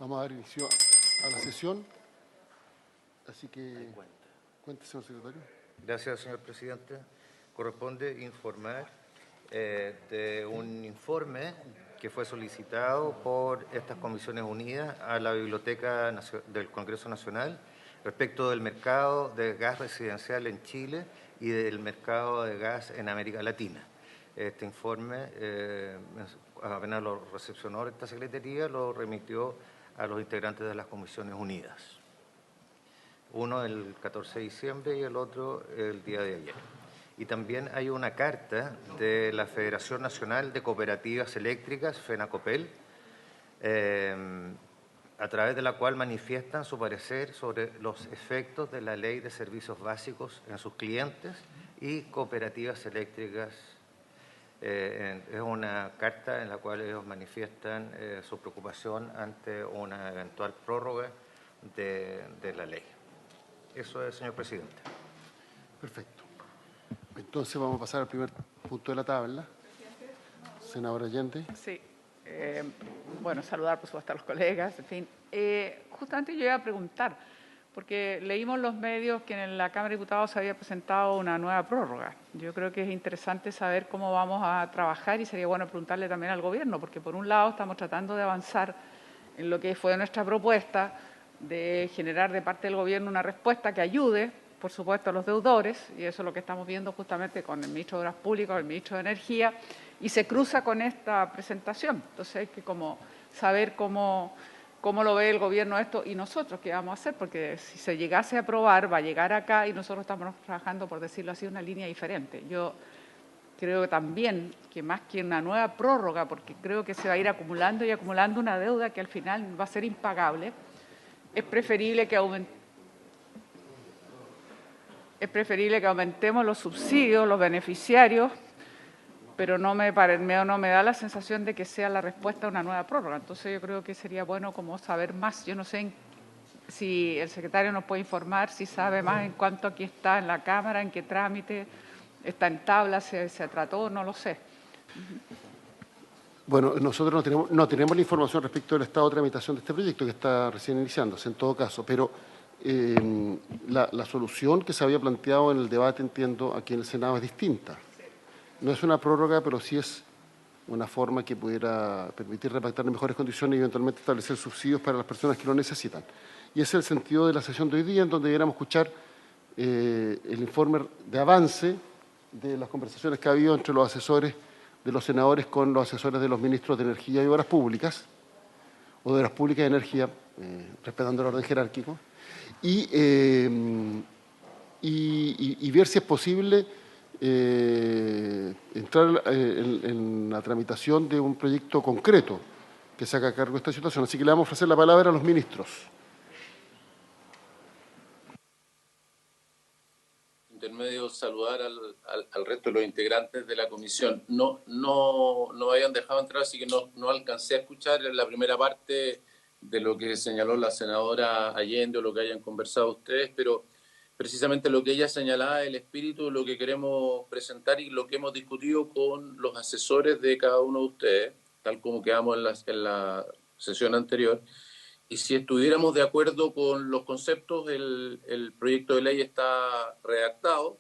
Vamos a dar inicio a la sesión. Así que, cuente, señor secretario. Gracias, señor presidente. Corresponde informar de un informe que fue solicitado por estas comisiones unidas a la Biblioteca del Congreso Nacional respecto del mercado de gas residencial en Chile y del mercado de gas en América Latina. Este informe, apenas lo recepcionó esta Secretaría, lo remitió a los integrantes de las comisiones unidas. Uno el 14 de diciembre y el otro el día de ayer. Y también hay una carta de la Federación Nacional de Cooperativas Eléctricas, FENACOPEL, a través de la cual manifiestan su parecer sobre los efectos de la Ley de Servicios Básicos en sus clientes y cooperativas eléctricas. Es una carta en la cual ellos manifiestan su preocupación ante una eventual prórroga de la ley. Eso es, señor presidente. Perfecto. Entonces vamos a pasar al primer punto de la tabla. Senadora Allende. Sí. Bueno, saludar por supuesto a los colegas, en fin. Justamente yo iba a preguntar, porque leímos en los medios que en la Cámara de Diputados se había presentado una nueva prórroga. Yo creo que es interesante saber cómo vamos a trabajar y sería bueno preguntarle también al Gobierno, porque por un lado estamos tratando de avanzar en lo que fue nuestra propuesta de generar de parte del Gobierno una respuesta que ayude, por supuesto, a los deudores, y eso es lo que estamos viendo justamente con el Ministro de Obras Públicas, el Ministro de Energía, y se cruza con esta presentación. Entonces hay que saber cómo lo ve el Gobierno esto y nosotros qué vamos a hacer, porque si se llegase a aprobar, va a llegar acá y nosotros estamos trabajando, por decirlo así, una línea diferente. Yo creo también que más que una nueva prórroga, porque creo que se va a ir acumulando y acumulando una deuda que al final va a ser impagable, es preferible que aumentemos los subsidios, los beneficiarios, pero no me da la sensación de que sea la respuesta a una nueva prórroga. Entonces yo creo que sería bueno como saber más. Yo no sé si el secretario nos puede informar, si sabe más en cuánto aquí está en la Cámara, en qué trámite, está en tabla, se trató, no lo sé. Bueno, nosotros no tenemos la información respecto del estado de tramitación de este proyecto, que está recién iniciándose en todo caso, pero la solución que se había planteado en el debate, entiendo, aquí en el Senado es distinta. No es una prórroga, pero sí es una forma que pudiera permitir repactar en mejores condiciones y eventualmente establecer subsidios para las personas que lo necesitan. Y ese es el sentido de la sesión de hoy día, en donde debiéramos escuchar el informe de avance de las conversaciones que ha habido entre los asesores de los senadores con los asesores de los ministros de Energía y Obras Públicas, o de Obras Públicas y Energía, respetando el orden jerárquico, y ver si es posible entrar en la tramitación de un proyecto concreto que se haga cargo de esta situación. Así que le vamos a ofrecer la palabra a los ministros. Intermedio, saludar al resto de los integrantes de la comisión. No me habían dejado entrar, así que no alcancé a escuchar la primera parte de lo que señaló la senadora Allende o lo que hayan conversado ustedes, pero precisamente lo que ella señalaba, el espíritu, lo que queremos presentar y lo que hemos discutido con los asesores de cada uno de ustedes, tal como quedamos en la sesión anterior. Y si estuviéramos de acuerdo con los conceptos, el proyecto de ley está redactado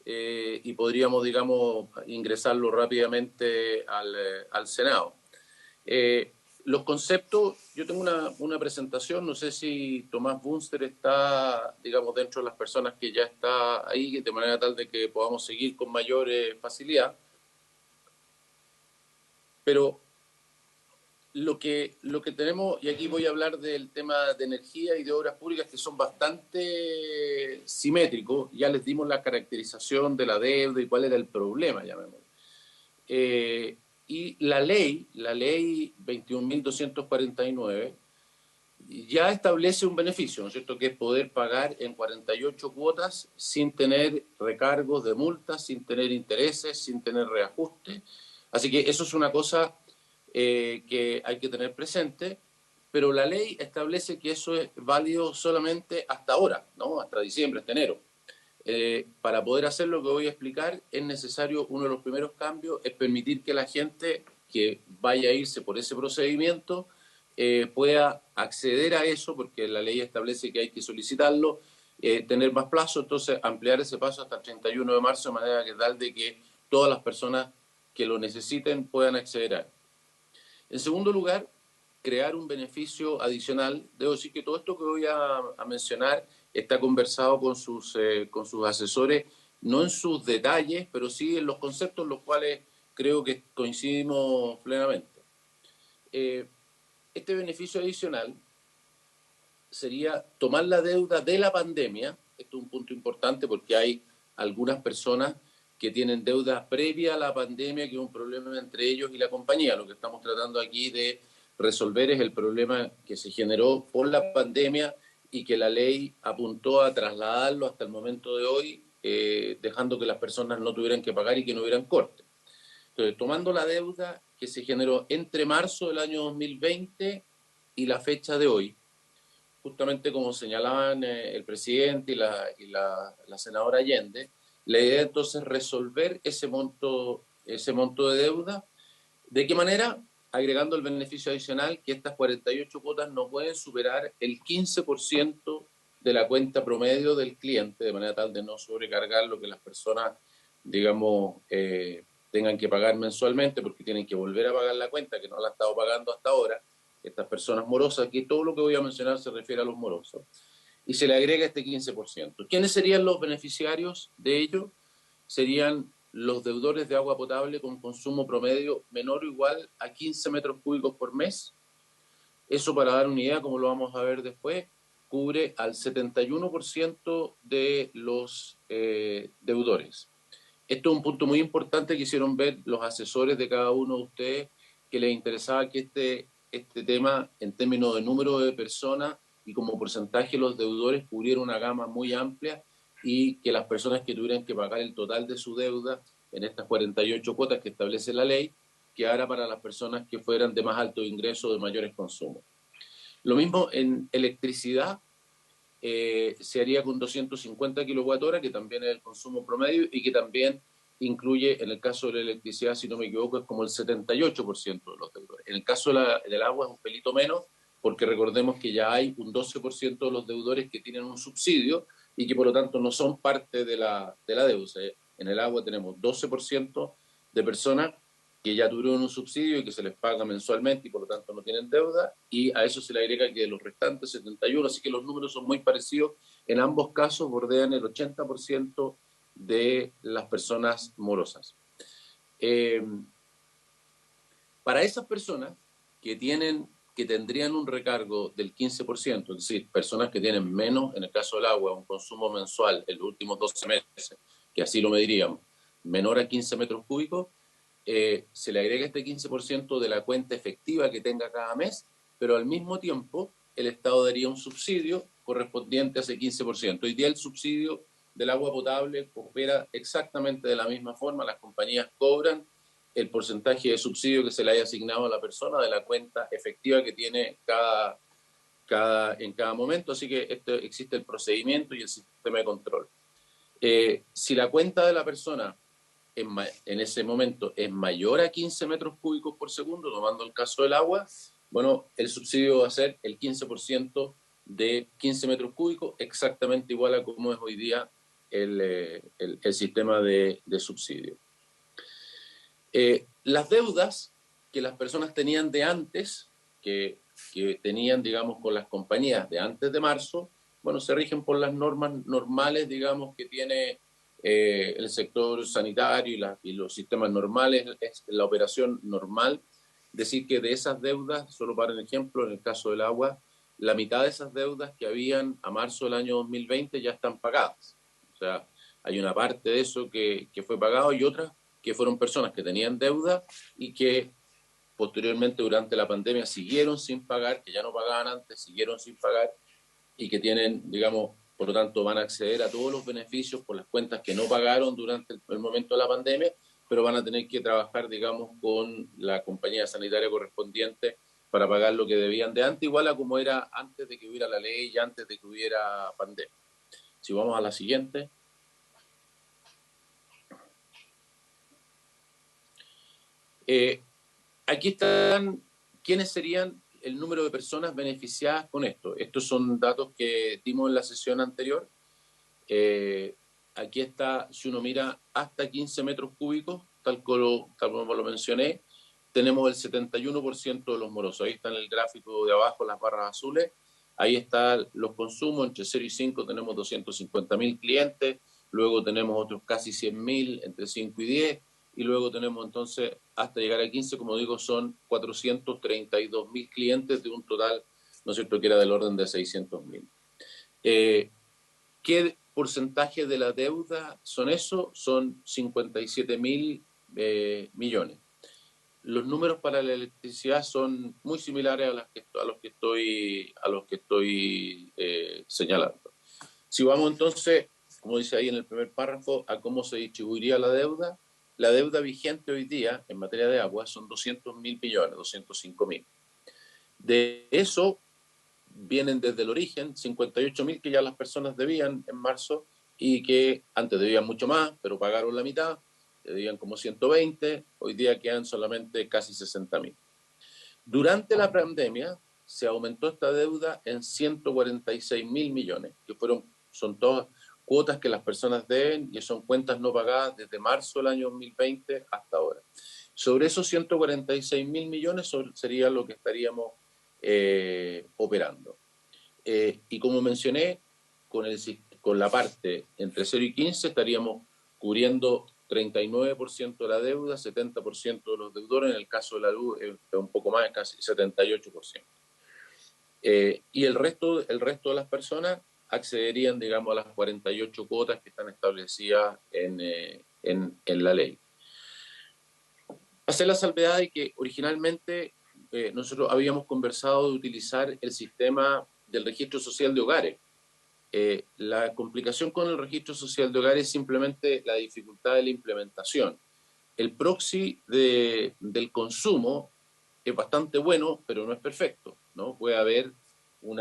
y podríamos, digamos, ingresarlo rápidamente al Senado. Los conceptos, yo tengo una presentación, no sé si Tomás Bunster está, digamos, dentro de las personas que ya está ahí, de manera tal de que podamos seguir con mayor facilidad. Pero lo que tenemos, y aquí voy a hablar del tema de energía y de obras públicas que son bastante simétricos, ya les dimos la caracterización de la deuda y cuál era el problema, llamémoslo. Y la ley 21.249 ya establece un beneficio, ¿no es cierto?, que es poder pagar en 48 cuotas sin tener recargos de multas, sin tener intereses, sin tener reajuste. Así que eso es una cosa que hay que tener presente, pero la ley establece que eso es válido solamente hasta ahora, ¿no?, hasta diciembre, hasta enero. Para poder hacer lo que voy a explicar es necesario, uno de los primeros cambios es permitir que la gente que vaya a irse por ese procedimiento pueda acceder a eso, porque la ley establece que hay que solicitarlo, tener más plazo, entonces ampliar ese plazo hasta el 31 de marzo, de manera que tal de que todas las personas que lo necesiten puedan acceder a él. En segundo lugar, crear un beneficio adicional. Debo decir que todo esto que voy a mencionar está conversado con sus asesores, no en sus detalles, pero sí en los conceptos en los cuales creo que coincidimos plenamente. Este beneficio adicional sería tomar la deuda de la pandemia. Esto es un punto importante porque hay algunas personas que tienen deuda previa a la pandemia, que es un problema entre ellos y la compañía. Lo que estamos tratando aquí de resolver es el problema que se generó por la pandemia y que la ley apuntó a trasladarlo hasta el momento de hoy, dejando que las personas no tuvieran que pagar y que no hubieran corte. Entonces, tomando la deuda que se generó entre marzo del año 2020 y la fecha de hoy, justamente como señalaban el presidente y la senadora Allende, la idea entonces es resolver ese monto de deuda. ¿De qué manera? Agregando el beneficio adicional que estas 48 cuotas no pueden superar el 15% de la cuenta promedio del cliente, de manera tal de no sobrecargar lo que las personas, digamos, tengan que pagar mensualmente, porque tienen que volver a pagar la cuenta que no la han estado pagando hasta ahora, estas personas morosas, que todo lo que voy a mencionar se refiere a los morosos, y se le agrega este 15%. ¿Quiénes serían los beneficiarios de ello? Serían los deudores de agua potable con consumo promedio menor o igual a 15 metros cúbicos por mes. Eso, para dar una idea, como lo vamos a ver después, cubre al 71% de los deudores. Esto es un punto muy importante que hicieron ver los asesores de cada uno de ustedes, que les interesaba que este tema, en términos de número de personas y como porcentaje de los deudores, cubriera una gama muy amplia y que las personas que tuvieran que pagar el total de su deuda en estas 48 cuotas que establece la ley, quedara para las personas que fueran de más alto ingreso o de mayores consumos. Lo mismo en electricidad, se haría con 250 kWh, que también es el consumo promedio y que también incluye, en el caso de la electricidad, si no me equivoco, es como el 78% de los deudores. En el caso del agua es un pelito menos, porque recordemos que ya hay un 12% de los deudores que tienen un subsidio y que por lo tanto no son parte de la deuda. O sea, en el agua tenemos 12% de personas que ya tuvieron un subsidio y que se les paga mensualmente y por lo tanto no tienen deuda, y a eso se le agrega que los restantes 71, así que los números son muy parecidos, en ambos casos bordean el 80% de las personas morosas. Para esas personas que tendrían un recargo del 15%, es decir, personas que tienen menos, en el caso del agua, un consumo mensual en los últimos 12 meses, que así lo mediríamos, menor a 15 metros cúbicos, se le agrega este 15% de la cuenta efectiva que tenga cada mes, pero al mismo tiempo el Estado daría un subsidio correspondiente a ese 15%. Hoy día el subsidio del agua potable opera exactamente de la misma forma. Las compañías cobran el porcentaje de subsidio que se le haya asignado a la persona de la cuenta efectiva que tiene en cada momento. Así que existe el procedimiento y el sistema de control. Si la cuenta de la persona en ese momento es mayor a 15 metros cúbicos por segundo, tomando el caso del agua, bueno, el subsidio va a ser el 15% de 15 metros cúbicos, exactamente igual a como es hoy día el sistema de subsidio. Las deudas que las personas tenían de antes, que tenían, digamos, con las compañías de antes de marzo, bueno, se rigen por las normas normales, digamos, que tiene el sector sanitario y los sistemas normales, es la operación normal. Decir que de esas deudas, solo para un ejemplo, en el caso del agua, la mitad de esas deudas que habían a marzo del año 2020 ya están pagadas. O sea, hay una parte de eso que fue pagado y otras que fueron personas que tenían deuda y que posteriormente durante la pandemia siguieron sin pagar, que ya no pagaban antes, siguieron sin pagar y que tienen, digamos, por lo tanto van a acceder a todos los beneficios por las cuentas que no pagaron durante el momento de la pandemia, pero van a tener que trabajar, digamos, con la compañía sanitaria correspondiente para pagar lo que debían de antes, igual a como era antes de que hubiera la ley y antes de que hubiera pandemia. Si vamos a la siguiente. Aquí están quiénes serían el número de personas beneficiadas con esto. Estos son datos que dimos en la sesión anterior. Aquí está, si uno mira hasta 15 metros cúbicos, tal como lo mencioné, tenemos el 71% de los morosos. Ahí está en el gráfico de abajo, las barras azules. Ahí están los consumos, entre 0 y 5 tenemos 250.000 clientes, luego tenemos otros casi 100.000 entre 5 y 10, y luego tenemos entonces, hasta llegar a 15, como digo, son 432.000 clientes de un total, ¿no es cierto?, que era del orden de 600.000. ¿Qué porcentaje de la deuda son eso? Son 57.000 millones. Los números para la electricidad son muy similares a los que estoy señalando. Si vamos entonces, como dice ahí en el primer párrafo, a cómo se distribuiría la deuda vigente hoy día en materia de agua son 200.000 millones, 205.000. De eso vienen desde el origen 58.000 que ya las personas debían en marzo y que antes debían mucho más, pero pagaron la mitad. Debían como 120, hoy día quedan solamente casi 60.000. Durante la pandemia se aumentó esta deuda en 146.000 millones, que son todas cuotas que las personas deben y son cuentas no pagadas desde marzo del año 2020 hasta ahora. Sobre esos 146.000 millones sería lo que estaríamos operando. Y como mencioné, con la parte entre 0 y 15 estaríamos cubriendo 39% de la deuda, 70% de los deudores, en el caso de la luz un poco más, casi 78%. Y el resto de las personas accederían, digamos, a las 48 cuotas que están establecidas en la ley. Hacer la salvedad de que originalmente nosotros habíamos conversado de utilizar el sistema del registro social de hogares. La complicación con el registro social de hogares es simplemente la dificultad de la implementación. El proxy del consumo es bastante bueno, pero no es perfecto, ¿no? Puede haber un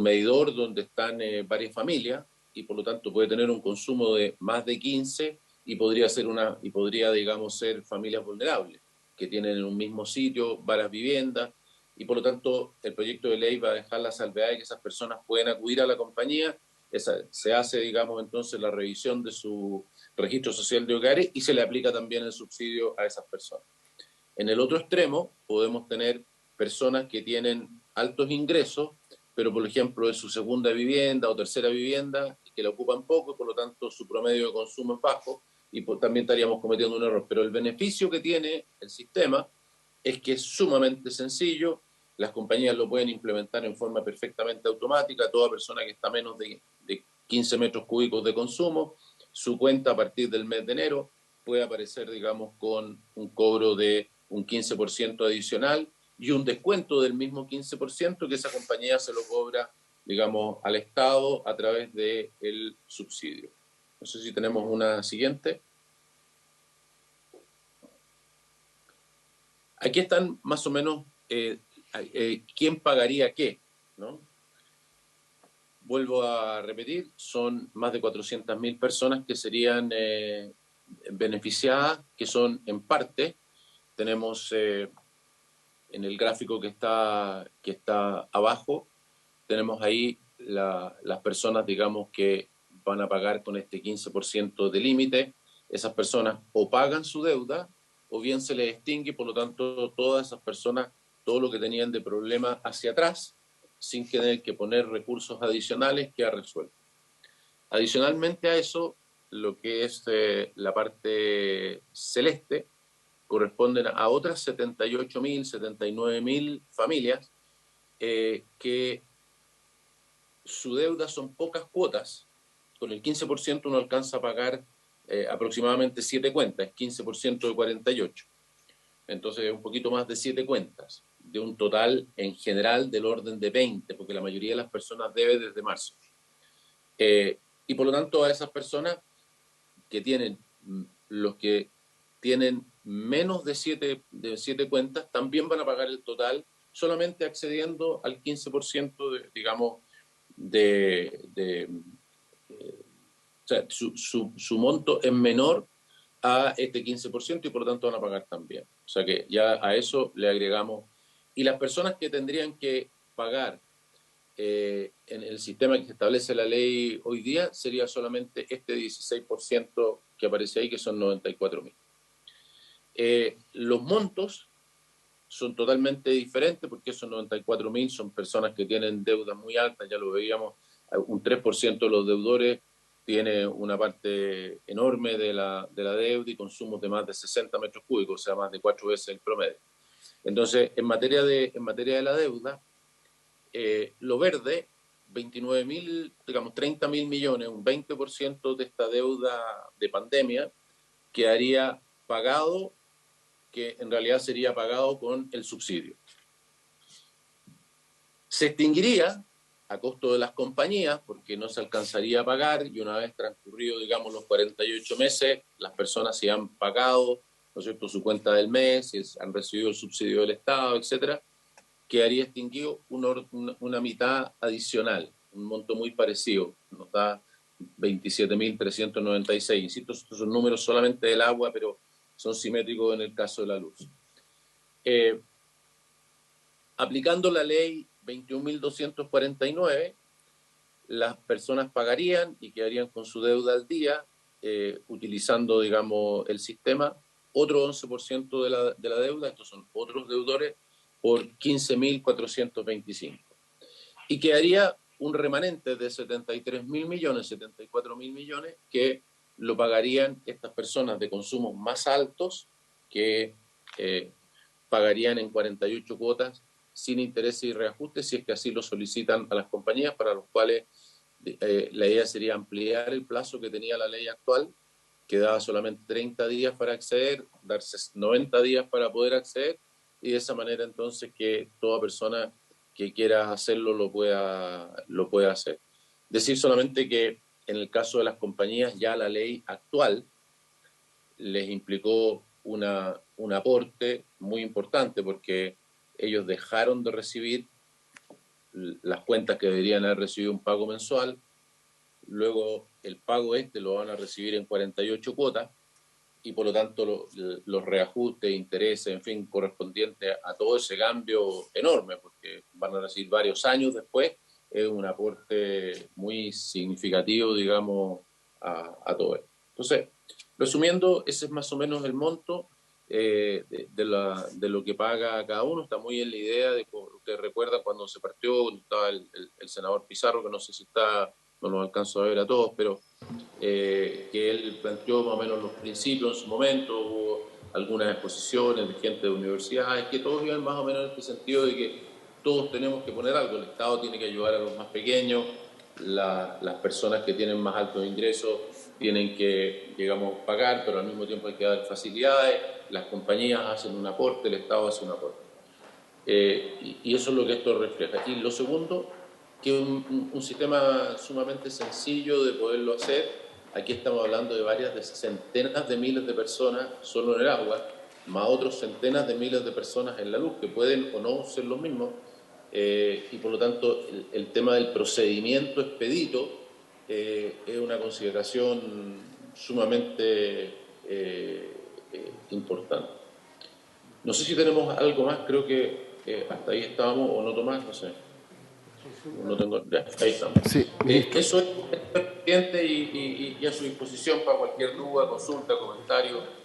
medidor donde están varias familias y por lo tanto puede tener un consumo de más de 15 y podría, digamos, ser familias vulnerables que tienen en un mismo sitio varias viviendas. Y por lo tanto el proyecto de ley va a dejar la salvedad de que esas personas pueden acudir a la compañía, se hace, digamos, entonces la revisión de su registro social de hogares y se le aplica también el subsidio a esas personas. En el otro extremo podemos tener personas que tienen altos ingresos, pero por ejemplo es su segunda vivienda o tercera vivienda, que la ocupan poco y por lo tanto su promedio de consumo es bajo y también estaríamos cometiendo un error. Pero el beneficio que tiene el sistema es que es sumamente sencillo, las compañías lo pueden implementar en forma perfectamente automática, toda persona que está a menos de 15 metros cúbicos de consumo, su cuenta a partir del mes de enero puede aparecer, digamos, con un cobro de un 15% adicional y un descuento del mismo 15% que esa compañía se lo cobra, digamos, al Estado a través del subsidio. No sé si tenemos una siguiente. Aquí están más o menos quién pagaría qué, ¿no? Vuelvo a repetir, son más de 400.000 personas que serían beneficiadas, que son en parte, tenemos en el gráfico que está abajo, tenemos ahí las personas, digamos, que van a pagar con este 15% de límite. Esas personas o pagan su deuda o bien se les extingue, por lo tanto, todas esas personas, todo lo que tenían de problema hacia atrás, sin tener que poner recursos adicionales, queda resuelto. Adicionalmente a eso, lo que es la parte celeste, corresponden a otras 78.000, 79.000 familias que su deuda son pocas cuotas. Con el 15% uno alcanza a pagar aproximadamente 7 cuentas, 15% de 48. Entonces es un poquito más de 7 cuentas, de un total en general del orden de 20, porque la mayoría de las personas debe desde marzo. Y por lo tanto a esas personas que tienen, los que tienen menos de 7 cuentas, también van a pagar el total, solamente accediendo al 15% digamos, o sea, su monto es menor a este 15% y por lo tanto van a pagar también. O sea que ya a eso le agregamos. Y las personas que tendrían que pagar en el sistema que establece la ley hoy día sería solamente este 16% que aparece ahí, que son 94.000. Los montos son totalmente diferentes porque esos 94.000 son personas que tienen deudas muy altas, ya lo veíamos, un 3% de los deudores tiene una parte enorme de la deuda y consumos de más de 60 metros cúbicos, o sea, más de 4 veces el promedio. Entonces, en materia de la deuda, lo verde, 29.000, digamos 30.000 millones, un 20% de esta deuda de pandemia, quedaría pagado, que en realidad sería pagado con el subsidio. Se extinguiría a costo de las compañías porque no se alcanzaría a pagar y una vez transcurrido, digamos, los 48 meses, las personas se han pagado, ¿no es cierto?, su cuenta del mes, si han recibido el subsidio del Estado, etcétera, quedaría extinguido una mitad adicional, un monto muy parecido, nos da 27.396. Insisto, estos son números solamente del agua, pero son simétricos en el caso de la luz. Aplicando la ley 21.249, las personas pagarían y quedarían con su deuda al día, utilizando, digamos, el sistema, otro 11% de la deuda, estos son otros deudores, por 15.425. Y quedaría un remanente de 73.000 millones, 74.000 millones, que lo pagarían estas personas de consumos más altos, que pagarían en 48 cuotas sin intereses y reajustes, si es que así lo solicitan a las compañías, para los cuales la idea sería ampliar el plazo que tenía la ley actual, que daba solamente 30 días para acceder, darse 90 días para poder acceder, y de esa manera entonces que toda persona que quiera hacerlo lo pueda hacer. Decir solamente que en el caso de las compañías ya la ley actual les implicó un aporte muy importante porque ellos dejaron de recibir las cuentas que deberían haber recibido un pago mensual, luego el pago lo van a recibir en 48 cuotas y por lo tanto los reajustes, intereses, en fin, correspondientes a todo ese cambio enorme, porque van a recibir varios años después, es un aporte muy significativo, digamos, a todo esto. Entonces, resumiendo, ese es más o menos el monto de lo que paga cada uno. Está muy en la idea de, ustedes recuerdan cuando se partió, cuando estaba el senador Pizarro, que no sé si está, no lo alcanzo a ver a todos, pero que él planteó más o menos los principios en su momento, hubo algunas exposiciones de gente de universidades, que todos iban más o menos en este sentido de que todos tenemos que poner algo, el Estado tiene que ayudar a los más pequeños, las personas que tienen más altos ingresos tienen que, digamos, pagar, pero al mismo tiempo hay que dar facilidades, las compañías hacen un aporte, el Estado hace un aporte. Y eso es lo que esto refleja. Y lo segundo, que es un sistema sumamente sencillo de poderlo hacer. Aquí estamos hablando de de centenas de miles de personas solo en el agua, más otros centenas de miles de personas en la luz, que pueden o no ser los mismos, y por lo tanto el tema del procedimiento expedito es una consideración sumamente importante. No sé si tenemos algo más, creo que hasta ahí estábamos, o no, Tomás, no sé. No tengo, ya, ahí estamos. Sí, eso es, presidente, y a su disposición para cualquier duda, consulta, comentario.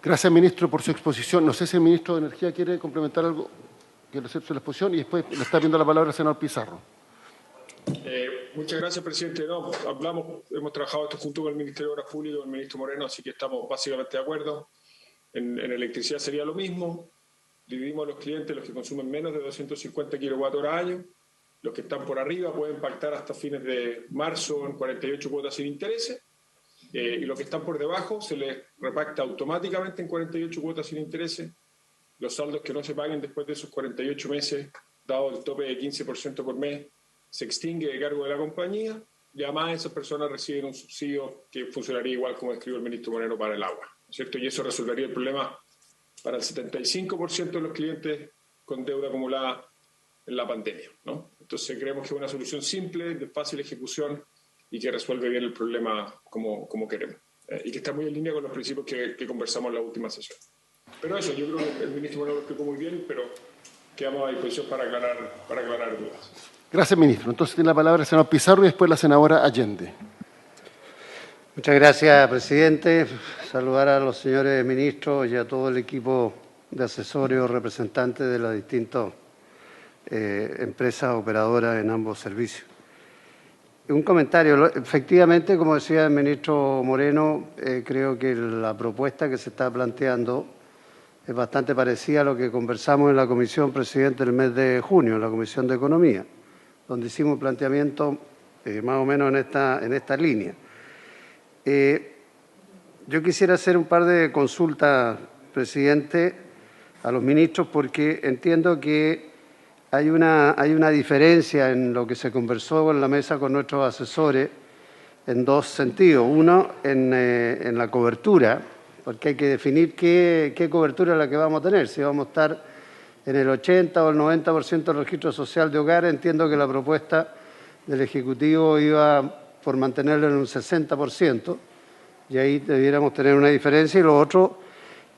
Gracias, ministro, por su exposición. No sé si el ministro de Energía quiere complementar algo, quiere hacer su exposición, y después le está viendo la palabra al senador Pizarro. Muchas gracias, presidente. No, hemos trabajado esto junto con el Ministerio de Obras Públicas y con el ministro Moreno, así que estamos básicamente de acuerdo. En electricidad sería lo mismo. Dividimos a los clientes, los que consumen menos de 250 kWh año. Los que están por arriba pueden pactar hasta fines de marzo en 48 cuotas sin intereses. Y los que están por debajo se les repacta automáticamente en 48 cuotas sin intereses. Los saldos que no se paguen después de esos 48 meses, dado el tope de 15% por mes, se extingue de cargo de la compañía, y además esas personas reciben un subsidio que funcionaría igual como describió el ministro Moreno para el agua, ¿cierto? Y eso resolvería el problema para el 75% de los clientes con deuda acumulada en la pandemia, ¿no? Entonces creemos que es una solución simple, de fácil ejecución y que resuelve bien el problema como queremos. y que está muy en línea con los principios que conversamos en la última sesión. Pero eso, yo creo que el ministro Moreno lo explicó muy bien, pero quedamos a disposición para aclarar dudas. Gracias, ministro. Entonces tiene la palabra el senador Pizarro y después la senadora Allende. Muchas gracias, presidente. Saludar a los señores ministros y a todo el equipo de asesores o representantes de las distintas empresas operadoras en ambos servicios. Un comentario. Efectivamente, como decía el ministro Moreno, creo que la propuesta que se está planteando es bastante parecida a lo que conversamos en la comisión, presidente, el mes de junio, en la Comisión de Economía, donde hicimos un planteamiento más o menos en esta línea. Yo quisiera hacer un par de consultas, presidente, a los ministros, porque entiendo que hay una diferencia en lo que se conversó en la mesa con nuestros asesores en dos sentidos. Uno, en la cobertura, porque hay que definir qué cobertura es la que vamos a tener. Si vamos a estar en el 80 o el 90% del registro social de hogares, entiendo que la propuesta del Ejecutivo iba por mantenerlo en un 60%, y ahí debiéramos tener una diferencia. Y lo otro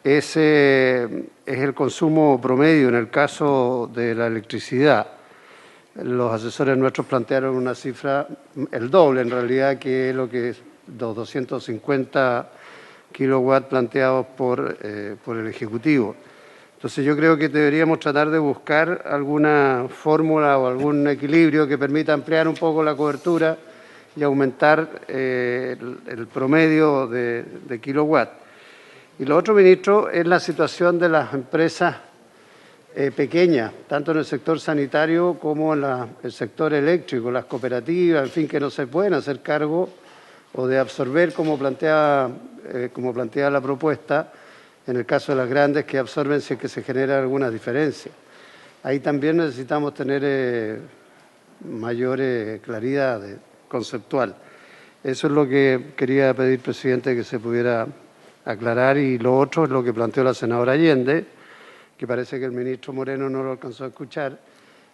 es el consumo promedio en el caso de la electricidad. Los asesores nuestros plantearon una cifra, el doble en realidad, que es lo que es los 250 kilowatts planteados por el Ejecutivo. Entonces yo creo que deberíamos tratar de buscar alguna fórmula o algún equilibrio que permita ampliar un poco la cobertura y aumentar el promedio de kilowatts. Y lo otro, ministro, es la situación de las empresas pequeñas, tanto en el sector sanitario como en el sector eléctrico, las cooperativas, en fin, que no se pueden hacer cargo o de absorber, como plantea la propuesta, en el caso de las grandes, que absorben si es que se genera alguna diferencia. Ahí también necesitamos tener mayor claridad conceptual. Eso es lo que quería pedir, presidente, que se pudiera aclarar. Y lo otro es lo que planteó la senadora Allende, que parece que el ministro Moreno no lo alcanzó a escuchar,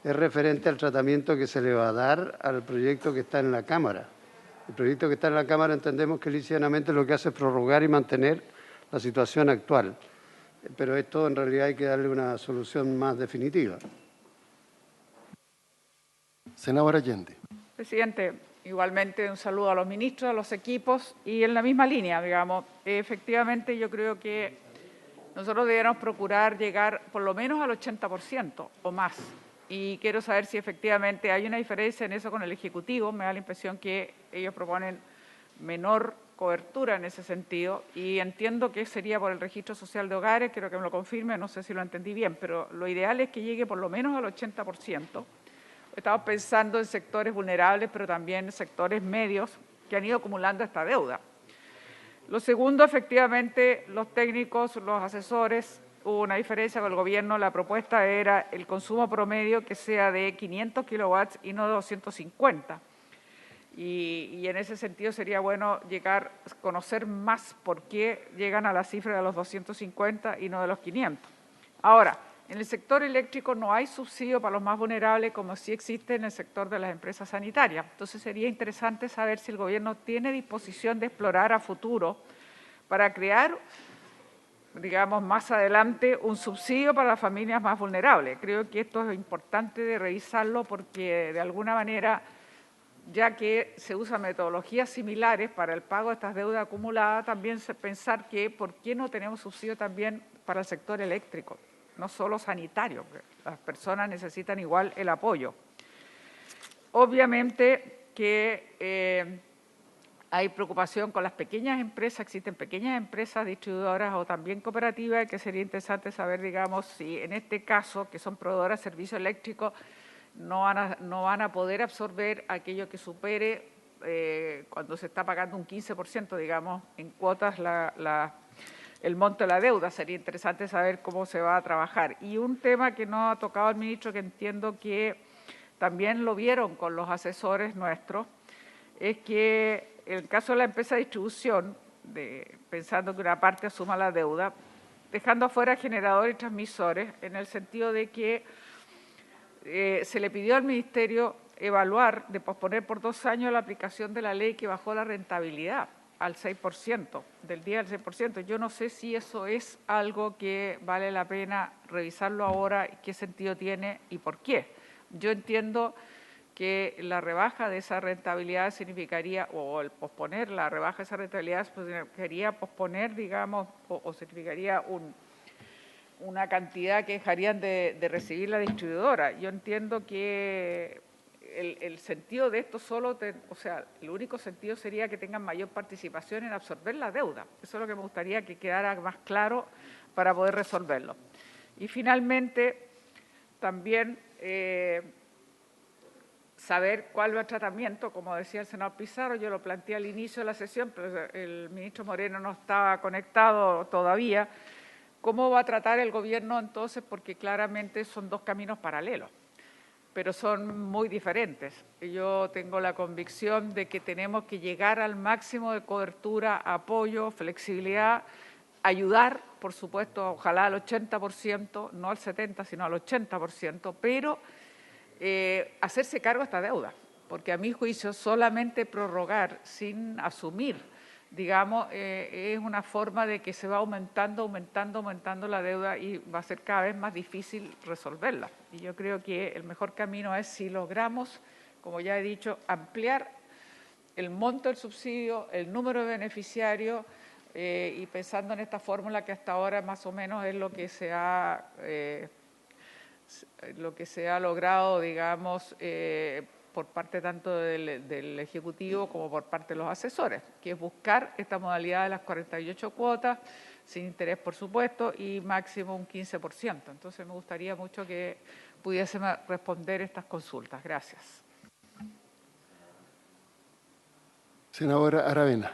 es referente al tratamiento que se le va a dar al proyecto que está en la Cámara. El proyecto que está en la Cámara entendemos que lícitamente lo que hace es prorrogar y mantener la situación actual. Pero esto en realidad hay que darle una solución más definitiva. Senadora Allende. Presidente, igualmente un saludo a los ministros, a los equipos y en la misma línea, digamos. Efectivamente, yo creo que nosotros deberíamos procurar llegar por lo menos al 80% o más. Y quiero saber si efectivamente hay una diferencia en eso con el Ejecutivo. Me da la impresión que ellos proponen menor cobertura en ese sentido y entiendo que sería por el registro social de hogares, quiero que me lo confirme, no sé si lo entendí bien, pero lo ideal es que llegue por lo menos al 80%. Estamos pensando en sectores vulnerables, pero también en sectores medios que han ido acumulando esta deuda. Lo segundo, efectivamente, los técnicos, los asesores, hubo una diferencia con el gobierno. La propuesta era el consumo promedio que sea de 500 kilowatts y no de 250. Y en ese sentido sería bueno conocer más por qué llegan a la cifra de los 250 y no de los 500. Ahora, en el sector eléctrico no hay subsidio para los más vulnerables como sí existe en el sector de las empresas sanitarias. Entonces sería interesante saber si el gobierno tiene disposición de explorar a futuro para crear, digamos, más adelante un subsidio para las familias más vulnerables. Creo que esto es importante de revisarlo porque de alguna manera, ya que se usan metodologías similares para el pago de estas deudas acumuladas, también pensar que por qué no tenemos subsidio también para el sector eléctrico, no solo sanitario, las personas necesitan igual el apoyo. Obviamente que hay preocupación con las pequeñas empresas, existen pequeñas empresas distribuidoras o también cooperativas, que sería interesante saber, digamos, si en este caso, que son proveedoras de servicios eléctricos, no van a poder absorber aquello que supere cuando se está pagando un 15%, digamos, en cuotas el monto de la deuda. Sería interesante saber cómo se va a trabajar. Y un tema que no ha tocado el ministro, que entiendo que también lo vieron con los asesores nuestros, es que en el caso de la empresa de distribución, pensando que una parte asuma la deuda, dejando afuera generadores y transmisores, en el sentido de que se le pidió al Ministerio evaluar, de posponer por 2 años la aplicación de la ley que bajó la rentabilidad al 6%, del 10 al 6%. Yo no sé si eso es algo que vale la pena revisarlo ahora, qué sentido tiene y por qué. Yo entiendo que la rebaja de esa rentabilidad significaría, o el posponer la rebaja de esa rentabilidad significaría posponer, digamos, o significaría una cantidad que dejarían de recibir la distribuidora. Yo entiendo que el sentido de esto el único sentido sería que tengan mayor participación en absorber la deuda. Eso es lo que me gustaría que quedara más claro para poder resolverlo. Y finalmente, también saber cuál va el tratamiento, como decía el senador Pizarro, yo lo planteé al inicio de la sesión, pero el ministro Moreno no estaba conectado todavía. ¿Cómo va a tratar el gobierno entonces? Porque claramente son dos caminos paralelos, pero son muy diferentes. Yo tengo la convicción de que tenemos que llegar al máximo de cobertura, apoyo, flexibilidad, ayudar, por supuesto, ojalá al 80%, no al 70%, sino al 80%, pero hacerse cargo de esta deuda, porque a mi juicio solamente prorrogar sin asumir, digamos, es una forma de que se va aumentando la deuda y va a ser cada vez más difícil resolverla. Y yo creo que el mejor camino es si logramos, como ya he dicho, ampliar el monto del subsidio, el número de beneficiarios y pensando en esta fórmula que hasta ahora más o menos es lo que se ha logrado, digamos, por parte tanto del Ejecutivo como por parte de los asesores, que es buscar esta modalidad de las 48 cuotas, sin interés, por supuesto, y máximo un 15%. Entonces, me gustaría mucho que pudiésemos responder estas consultas. Gracias. Senadora Aravena.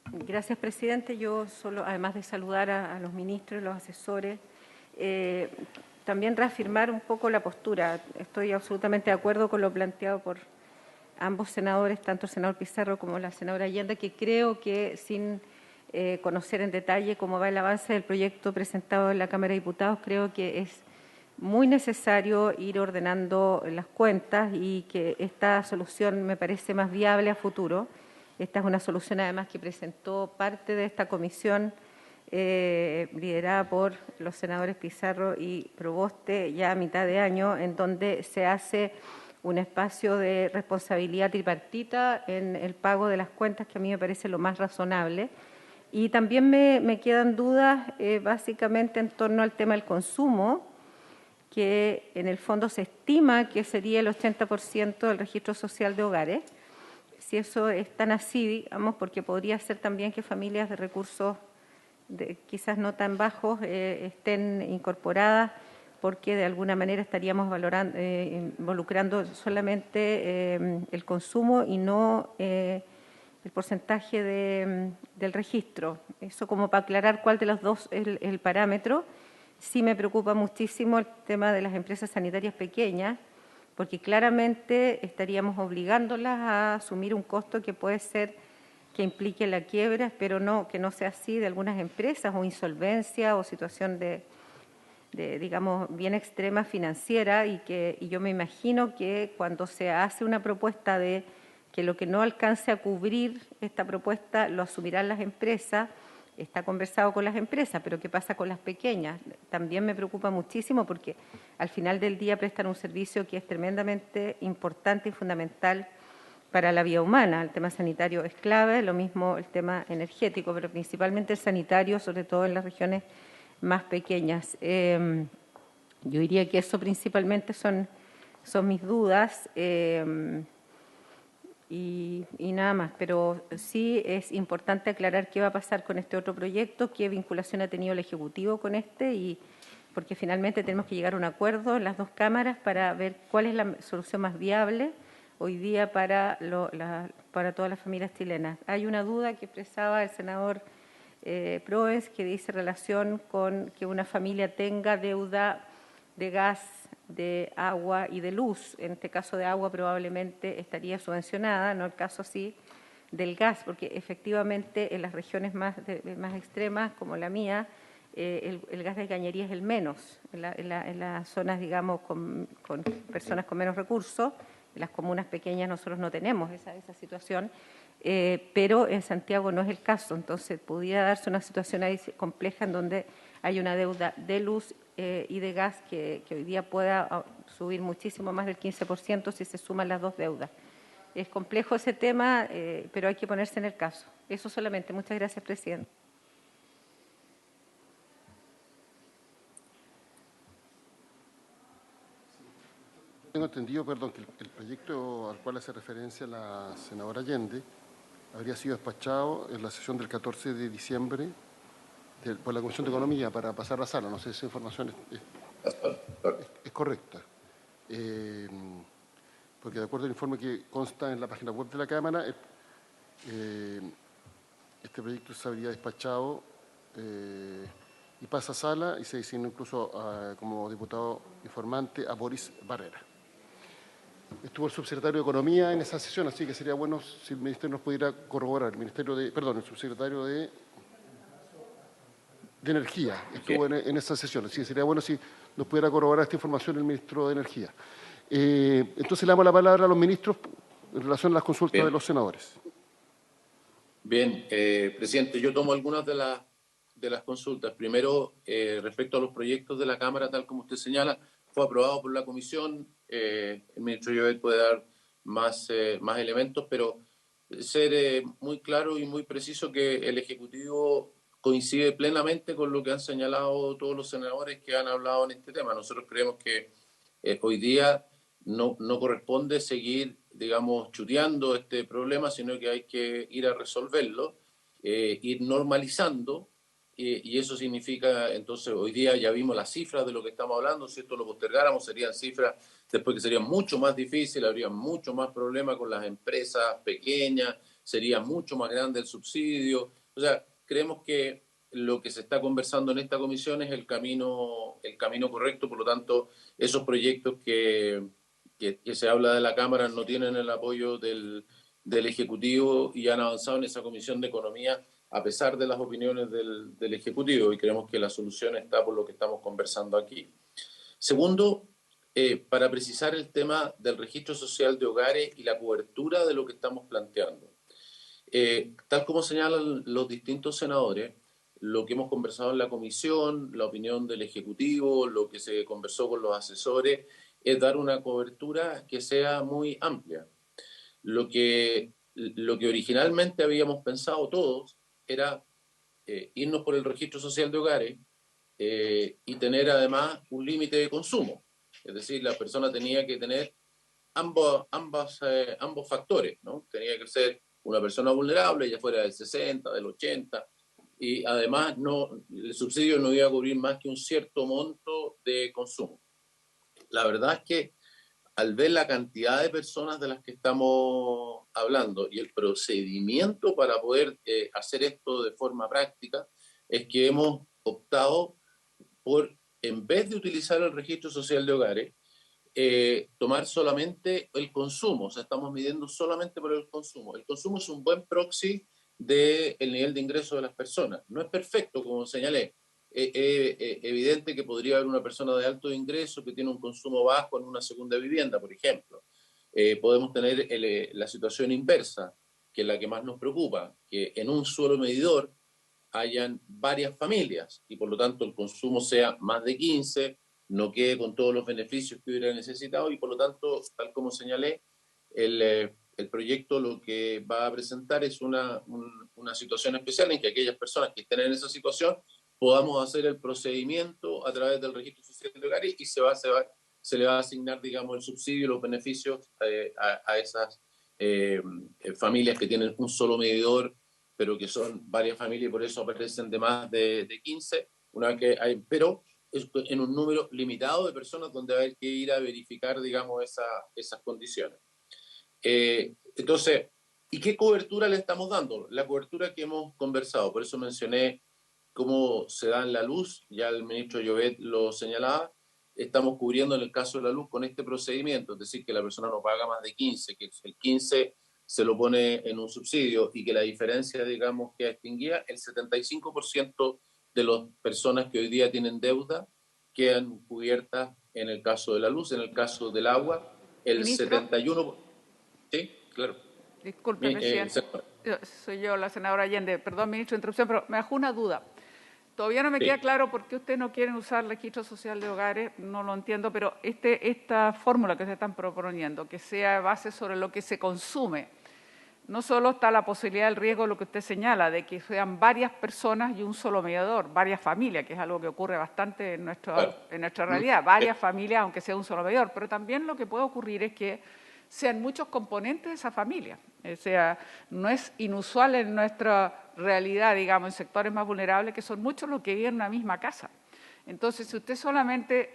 Gracias, presidente. Yo solo, además de saludar a los ministros y los asesores, también reafirmar un poco la postura. Estoy absolutamente de acuerdo con lo planteado por ambos senadores, tanto el senador Pizarro como la senadora Allende, que creo que sin conocer en detalle cómo va el avance del proyecto presentado en la Cámara de Diputados, creo que es muy necesario ir ordenando las cuentas y que esta solución me parece más viable a futuro. Esta es una solución además que presentó parte de esta comisión liderada por los senadores Pizarro y Proboste ya a mitad de año, en donde se hace un espacio de responsabilidad tripartita en el pago de las cuentas, que a mí me parece lo más razonable. Y también me quedan dudas básicamente en torno al tema del consumo, que en el fondo se estima que sería el 80% del registro social de hogares. Si eso es tan así, digamos, porque podría ser también que familias de recursos quizás no tan bajos estén incorporadas, porque de alguna manera estaríamos involucrando solamente el consumo y no el porcentaje del registro. Eso como para aclarar cuál de los dos es el parámetro. Sí me preocupa muchísimo el tema de las empresas sanitarias pequeñas, porque claramente estaríamos obligándolas a asumir un costo que puede ser que implique la quiebra, pero no que no sea así de algunas empresas, o insolvencia o situación de digamos, bien extrema financiera, y yo me imagino que cuando se hace una propuesta de que lo que no alcance a cubrir esta propuesta lo asumirán las empresas, está conversado con las empresas, pero ¿qué pasa con las pequeñas? También me preocupa muchísimo porque al final del día prestan un servicio que es tremendamente importante y fundamental para la vida humana. El tema sanitario es clave, lo mismo el tema energético, pero principalmente el sanitario, sobre todo en las regiones más pequeñas. Yo diría que eso principalmente son mis dudas y nada más, pero sí es importante aclarar qué va a pasar con este otro proyecto, qué vinculación ha tenido el Ejecutivo con y porque finalmente tenemos que llegar a un acuerdo en las dos cámaras para ver cuál es la solución más viable hoy día para todas las familias chilenas. Hay una duda que expresaba el senador Proes, que dice relación con que una familia tenga deuda de gas, de agua y de luz. En este caso de agua probablemente estaría subvencionada, no el caso así del gas, porque efectivamente en las regiones más extremas, como la mía, el gas de cañería es el menos. En las zonas, digamos, con personas con menos recursos, En las comunas pequeñas nosotros no tenemos esa situación, pero en Santiago no es el caso. Entonces, pudiera darse una situación ahí compleja en donde hay una deuda de luz y de gas que hoy día pueda subir muchísimo más del 15% si se suman las dos deudas. Es complejo ese tema, pero hay que ponerse en el caso. Eso solamente. Muchas gracias, presidente. Tengo entendido, perdón, que el proyecto al cual hace referencia la senadora Allende habría sido despachado en la sesión del 14 de diciembre por la Comisión de Economía para pasar a la sala. No sé si esa información es correcta. Porque de acuerdo al informe que consta en la página web de la Cámara, este proyecto se habría despachado y pasa a sala y se designa incluso como diputado informante a Boris Barrera. Estuvo el subsecretario de Economía en esa sesión, así que sería bueno si el Ministerio nos pudiera corroborar. El subsecretario de Energía estuvo en esa sesión, así que sería bueno si nos pudiera corroborar esta información el Ministro de Energía. Entonces le damos la palabra a los ministros en relación a las consultas de los senadores. Bien, presidente, yo tomo algunas de las consultas. Primero, respecto a los proyectos de la Cámara, tal como usted señala, fue aprobado por la Comisión. El ministro Llobet puede dar más elementos, pero ser muy claro y muy preciso que el Ejecutivo coincide plenamente con lo que han señalado todos los senadores que han hablado en este tema. Nosotros creemos que hoy día no corresponde seguir, digamos, chuteando este problema, sino que hay que ir a resolverlo, ir normalizando, y eso significa, entonces, hoy día ya vimos las cifras de lo que estamos hablando. Si esto lo postergáramos, serían cifras después que sería mucho más difícil, habría mucho más problema con las empresas pequeñas, sería mucho más grande el subsidio. O sea, creemos que lo que se está conversando en esta comisión es el camino correcto. Por lo tanto, esos proyectos que se habla de la Cámara no tienen el apoyo del Ejecutivo y han avanzado en esa Comisión de Economía a pesar de las opiniones del Ejecutivo, y creemos que la solución está por lo que estamos conversando aquí. Segundo, para precisar el tema del registro social de hogares y la cobertura de lo que estamos planteando. Tal como señalan los distintos senadores, lo que hemos conversado en la comisión, la opinión del Ejecutivo, lo que se conversó con los asesores, es dar una cobertura que sea muy amplia. Lo que originalmente habíamos pensado todos era irnos por el registro social de hogares y tener además un límite de consumo. Es decir, la persona tenía que tener ambos factores, ¿no? Tenía que ser una persona vulnerable, ya fuera del 60, del 80, y además el subsidio no iba a cubrir más que un cierto monto de consumo. La verdad es que al ver la cantidad de personas de las que estamos hablando y el procedimiento para poder hacer esto de forma práctica, es que hemos optado por, en vez de utilizar el registro social de hogares, tomar solamente el consumo. O sea, estamos midiendo solamente por el consumo. El consumo es un buen proxy del nivel de ingreso de las personas. No es perfecto, como señalé. Evidente que podría haber una persona de alto ingreso que tiene un consumo bajo en una segunda vivienda, por ejemplo. Podemos tener la situación inversa, que es la que más nos preocupa, que en un solo medidor hayan varias familias y por lo tanto el consumo sea más de 15, no quede con todos los beneficios que hubiera necesitado, y por lo tanto, tal como señalé, el proyecto lo que va a presentar es una situación especial en que aquellas personas que estén en esa situación podamos hacer el procedimiento a través del registro social de hogares y se le va a asignar, digamos, el subsidio y los beneficios a esas familias que tienen un solo medidor, pero que son varias familias y por eso aparecen de más de 15, pero en un número limitado de personas donde hay que ir a verificar, digamos, esas condiciones. Entonces, ¿y qué cobertura le estamos dando? La cobertura que hemos conversado, por eso mencioné cómo se da en la luz, ya el ministro Llobet lo señalaba, estamos cubriendo en el caso de la luz con este procedimiento, es decir, que la persona no paga más de 15, que el 15 se lo pone en un subsidio y que la diferencia, digamos, queda extinguida, el 75% de las personas que hoy día tienen deuda quedan cubiertas en el caso de la luz. En el caso del agua, el Ministro. 71... Sí, claro. Disculpe, presidente. Soy yo, la senadora Allende. Perdón, ministro, de interrupción, pero me dejó una duda. Todavía no me queda claro por qué ustedes no quieren usar el registro social de hogares, no lo entiendo, pero esta fórmula que se están proponiendo, que sea base sobre lo que se consume, no solo está la posibilidad del riesgo, lo que usted señala, de que sean varias personas y un solo mediador, varias familias, que es algo que ocurre bastante en nuestra realidad, varias familias, aunque sea un solo mediador, pero también lo que puede ocurrir es que sean muchos componentes de esa familia. O sea, no es inusual en nuestra realidad, digamos, en sectores más vulnerables, que son muchos los que viven en una misma casa. Entonces, si usted solamente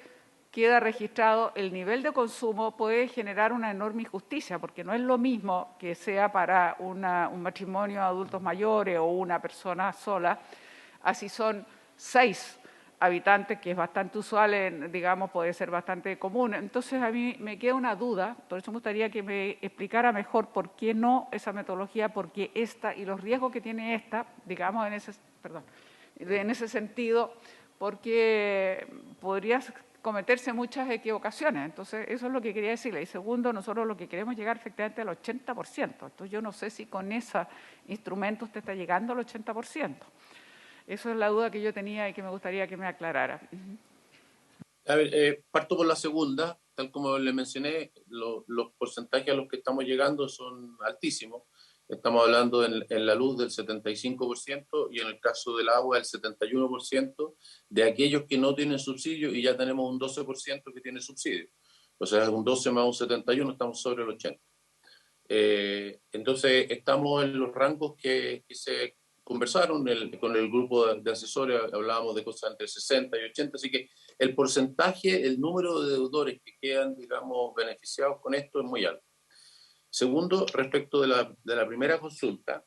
queda registrado el nivel de consumo, puede generar una enorme injusticia, porque no es lo mismo que sea para un matrimonio de adultos mayores o una persona sola, así son 6 habitantes, que es bastante usual, digamos, puede ser bastante común. Entonces, a mí me queda una duda, por eso me gustaría que me explicara mejor por qué no esa metodología, por qué esta y los riesgos que tiene esta, digamos, en ese sentido, porque podría cometerse muchas equivocaciones. Entonces, eso es lo que quería decirle. Y segundo, nosotros lo que queremos llegar efectivamente al 80%. Entonces, yo no sé si con ese instrumento usted está llegando al 80%. Esa es la duda que yo tenía y que me gustaría que me aclarara. A ver, parto por la segunda. Tal como le mencioné, los porcentajes a los que estamos llegando son altísimos. Estamos hablando en la luz del 75% y en el caso del agua del 71% de aquellos que no tienen subsidio, y ya tenemos un 12% que tiene subsidio. O sea, un 12 más un 71, estamos sobre el 80. Entonces, estamos en los rangos que se conversaron con el grupo de asesores, hablábamos de cosas entre 60 y 80, así que el porcentaje, el número de deudores que quedan, digamos, beneficiados con esto es muy alto. Segundo, respecto de la primera consulta,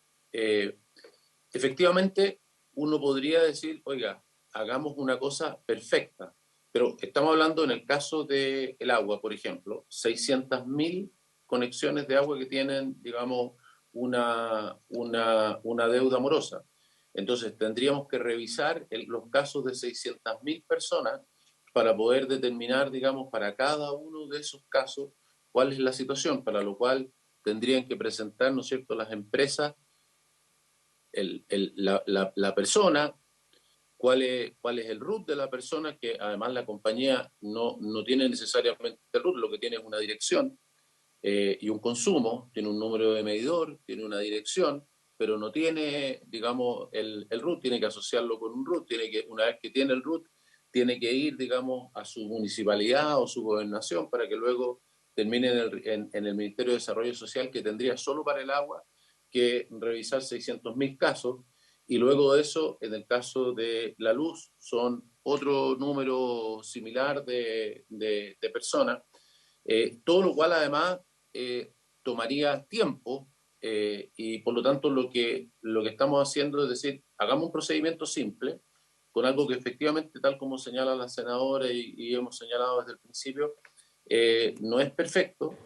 efectivamente uno podría decir, oiga, hagamos una cosa perfecta, pero estamos hablando en el caso del agua, por ejemplo, 600.000 conexiones de agua que tienen, digamos, una deuda morosa. Entonces, tendríamos que revisar los casos de 600.000 personas para poder determinar, digamos, para cada uno de esos casos cuál es la situación, para lo cual tendrían que presentar, ¿no es cierto?, las empresas, la persona, cuál es el RUT de la persona, que además la compañía no tiene necesariamente el RUT, lo que tiene es una dirección y un consumo, tiene un número de medidor, tiene una dirección, pero no tiene, digamos, el RUT, tiene que asociarlo con un RUT, una vez que tiene el RUT, tiene que ir, digamos, a su municipalidad o su gobernación para que luego termine en el Ministerio de Desarrollo Social, que tendría solo para el agua que revisar 600.000 casos, y luego de eso, en el caso de la luz, son otro número similar de personas, todo lo cual además tomaría tiempo, y por lo tanto lo que estamos haciendo es decir, hagamos un procedimiento simple, con algo que efectivamente, tal como señala la senadora y hemos señalado desde el principio, no es perfecto,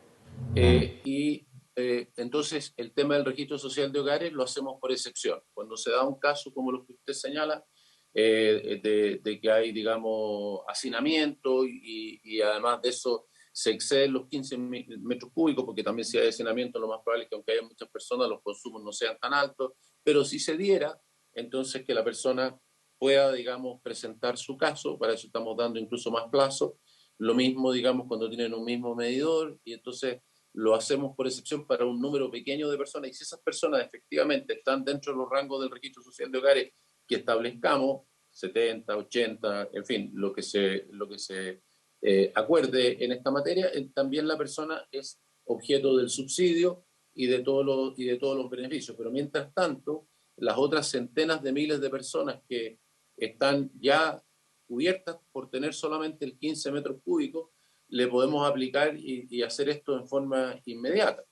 entonces el tema del registro social de hogares lo hacemos por excepción. Cuando se da un caso como lo que usted señala, de que hay, digamos, hacinamiento y además de eso se exceden los 15 metros cúbicos, porque también si hay hacinamiento lo más probable es que aunque haya muchas personas los consumos no sean tan altos, pero si se diera, entonces que la persona pueda, digamos, presentar su caso, para eso estamos dando incluso más plazo, lo mismo, digamos, cuando tienen un mismo medidor, y entonces lo hacemos por excepción para un número pequeño de personas, y si esas personas efectivamente están dentro de los rangos del registro social de hogares que establezcamos, 70, 80, en fin, lo que se acuerde en esta materia, también la persona es objeto del subsidio y de todos los beneficios. Pero mientras tanto, las otras centenas de miles de personas que están ya cubiertas por tener solamente el 15 metros cúbicos, le podemos aplicar y hacer esto en forma inmediata.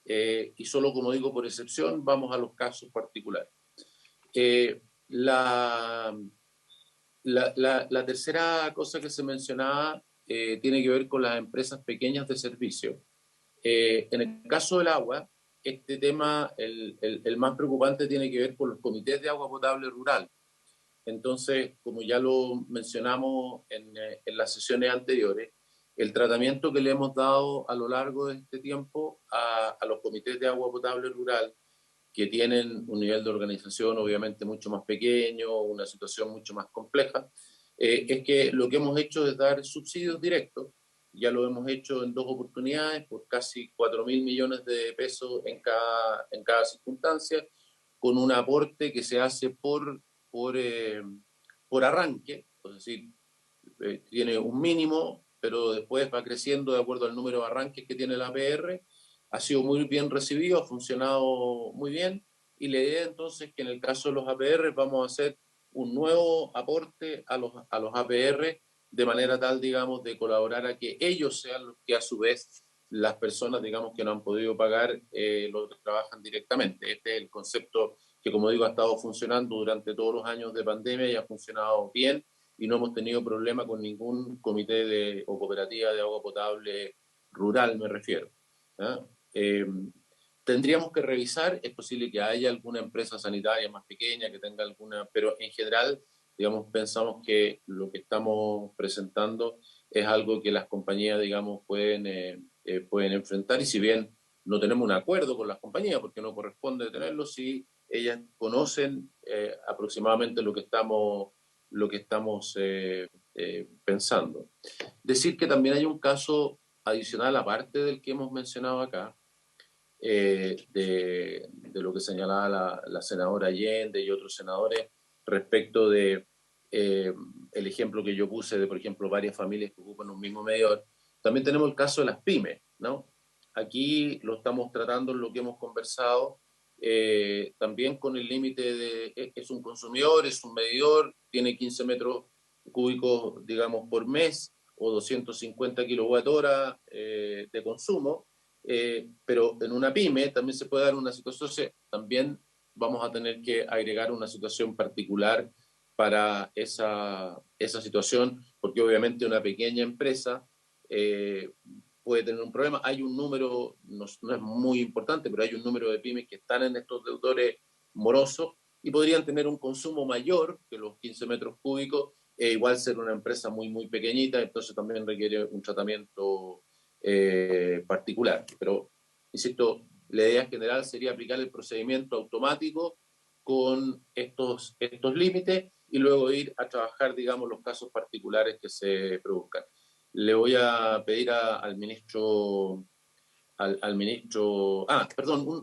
Y solo, como digo, por excepción, vamos a los casos particulares. La tercera cosa que se mencionaba tiene que ver con las empresas pequeñas de servicio. En el caso del agua, este tema, el más preocupante, tiene que ver con los comités de agua potable rural. Entonces, como ya lo mencionamos en las sesiones anteriores, el tratamiento que le hemos dado a lo largo de este tiempo a los comités de agua potable rural, que tienen un nivel de organización obviamente mucho más pequeño, una situación mucho más compleja, es que lo que hemos hecho es dar subsidios directos. Ya lo hemos hecho en 2 oportunidades por casi 4.000 millones de pesos en cada circunstancia, con un aporte que se hace por arranque, es decir, tiene un mínimo, pero después va creciendo de acuerdo al número de arranques que tiene la APR. Ha sido muy bien recibido, ha funcionado muy bien, y la idea entonces es que en el caso de los APR vamos a hacer un nuevo aporte a los APR, de manera tal, digamos, de colaborar a que ellos sean los que a su vez las personas, digamos, que no han podido pagar, lo trabajan directamente. Este es el concepto que, como digo, ha estado funcionando durante todos los años de pandemia y ha funcionado bien, y no hemos tenido problema con ningún comité o cooperativa de agua potable rural, me refiero. Tendríamos que revisar, es posible que haya alguna empresa sanitaria más pequeña que tenga alguna, pero en general, digamos, pensamos que lo que estamos presentando es algo que las compañías, digamos, pueden enfrentar, y si bien no tenemos un acuerdo con las compañías, porque no corresponde tenerlo, si ellas conocen aproximadamente lo que estamos pensando. Decir que también hay un caso adicional, aparte del que hemos mencionado acá, de lo que señalaba la senadora Allende y otros senadores respecto de el ejemplo que yo puse de, por ejemplo, varias familias que ocupan un mismo medidor. También tenemos el caso de las pymes, ¿no? Aquí lo estamos tratando en lo que hemos conversado, también con el límite de, es un consumidor, es un medidor, tiene 15 metros cúbicos, digamos, por mes, o 250 kilowatt-hora de consumo, pero en una pyme también se puede dar una situación, también vamos a tener que agregar una situación particular para esa situación, porque obviamente una pequeña empresa puede tener un problema. Hay un número, no es muy importante, pero hay un número de pymes que están en estos deudores morosos y podrían tener un consumo mayor que los 15 metros cúbicos, e igual ser una empresa muy, muy pequeñita, entonces también requiere un tratamiento particular. Pero, insisto, la idea general sería aplicar el procedimiento automático con estos límites y luego ir a trabajar, digamos, los casos particulares que se produzcan. Le voy a pedir al ministro,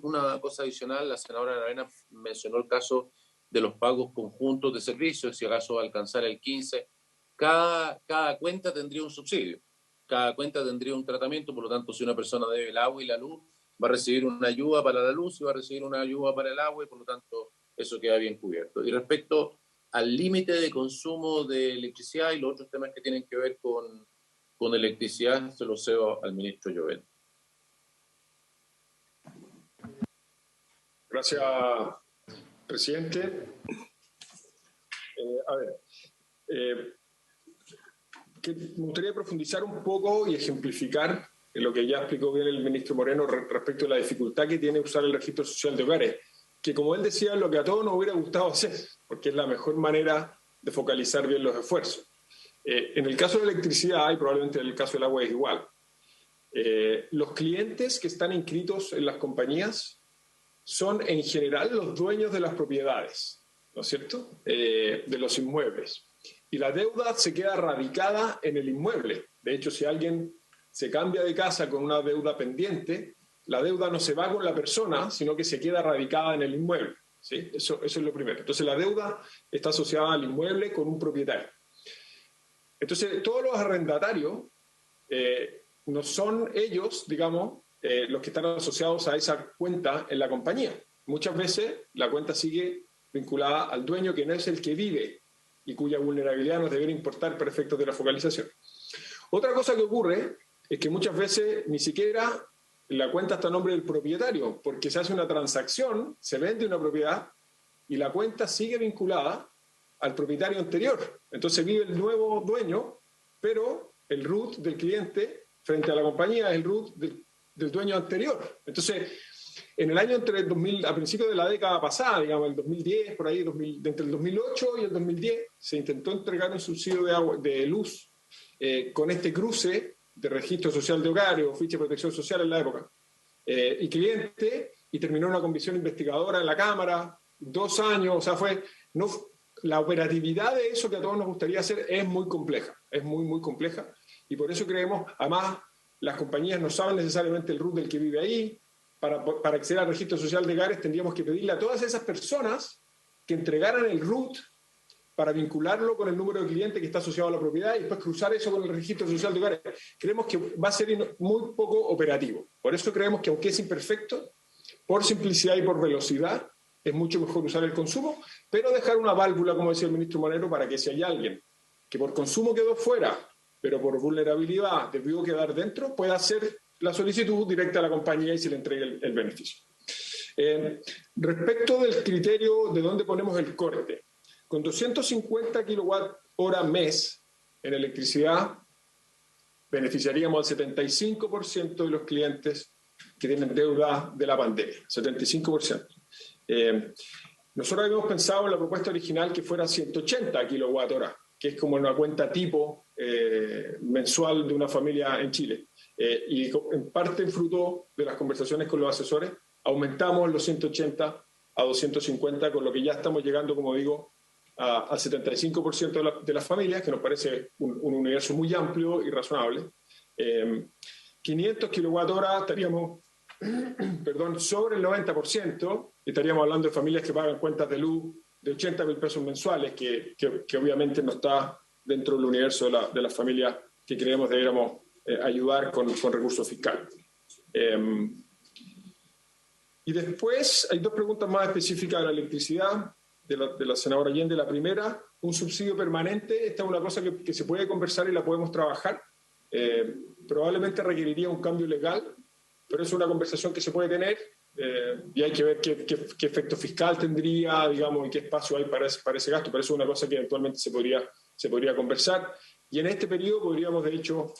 una cosa adicional. La senadora Aravena mencionó el caso de los pagos conjuntos de servicios, si acaso va a alcanzar el 15. Cada cuenta tendría un subsidio, cada cuenta tendría un tratamiento, por lo tanto, si una persona debe el agua y la luz, va a recibir una ayuda para la luz y va a recibir una ayuda para el agua, y por lo tanto eso queda bien cubierto. Y respecto al límite de consumo de electricidad y los otros temas que tienen que ver con electricidad, se lo cedo al ministro Llobet. Gracias, presidente. Me gustaría profundizar un poco y ejemplificar lo que ya explicó bien el ministro Moreno respecto a la dificultad que tiene usar el registro social de hogares, que, como él decía, es lo que a todos nos hubiera gustado hacer, porque es la mejor manera de focalizar bien los esfuerzos. En el caso de la electricidad, y probablemente en el caso del agua es igual, los clientes que están inscritos en las compañías son en general los dueños de las propiedades, ¿no es cierto?, de los inmuebles. Y la deuda se queda radicada en el inmueble. De hecho, si alguien se cambia de casa con una deuda pendiente, la deuda no se va con la persona, sino que se queda radicada en el inmueble, ¿sí? Eso es lo primero. Entonces, la deuda está asociada al inmueble con un propietario. Entonces, todos los arrendatarios no son ellos, digamos, los que están asociados a esa cuenta en la compañía. Muchas veces la cuenta sigue vinculada al dueño, que no es el que vive y cuya vulnerabilidad nos debería importar para efectos de la focalización. Otra cosa que ocurre es que muchas veces ni siquiera la cuenta está a nombre del propietario, porque se hace una transacción, se vende una propiedad y la cuenta sigue vinculada al propietario anterior. Entonces vive el nuevo dueño, pero el root del cliente frente a la compañía es el root del dueño anterior. Entonces, en el año a principios de la década pasada, digamos, el 2010, por ahí, entre el 2008 y el 2010, se intentó entregar un subsidio de luz con este cruce de registro social de hogares o ficha de protección social en la época, y cliente, y terminó una comisión investigadora en la Cámara, 2 años, o sea, la operatividad de eso que a todos nos gustaría hacer es muy compleja, es muy, muy compleja, y por eso creemos, además, las compañías no saben necesariamente el RUT del que vive ahí. Para acceder al registro social de hogares tendríamos que pedirle a todas esas personas que entregaran el RUT para vincularlo con el número de cliente que está asociado a la propiedad y después cruzar eso con el registro social de hogares. Creemos que va a ser muy poco operativo. Por eso creemos que, aunque es imperfecto, por simplicidad y por velocidad, es mucho mejor usar el consumo, pero dejar una válvula, como decía el ministro Monero, para que si hay alguien que por consumo quedó fuera, pero por vulnerabilidad debió quedar dentro, pueda hacer la solicitud directa a la compañía y se le entregue el beneficio. Respecto del criterio de dónde ponemos el corte, con 250 kWh mes en electricidad, beneficiaríamos al 75% de los clientes que tienen deuda de la pandemia, 75%. Nosotros habíamos pensado en la propuesta original que fuera 180 kWh, que es como una cuenta tipo mensual de una familia en Chile. Y en parte fruto de las conversaciones con los asesores, aumentamos los 180 a 250, con lo que ya estamos llegando, como digo, al 75% de las familias, que nos parece un universo muy amplio y razonable. 500 kWh estaríamos sobre el 90%, estaríamos hablando de familias que pagan cuentas de luz de 80.000 pesos mensuales, que obviamente no está dentro del universo de las familias que creemos deberíamos ayudar con recursos fiscales. Y después hay 2 preguntas más específicas de la electricidad, de la senadora Allende. La primera, un subsidio permanente. Esta es una cosa que se puede conversar y la podemos trabajar. Probablemente requeriría un cambio legal, pero es una conversación que se puede tener y hay que ver qué efecto fiscal tendría, digamos, y qué espacio hay para ese gasto. Pero eso es una cosa que eventualmente se podría conversar. Y en este periodo podríamos, de hecho,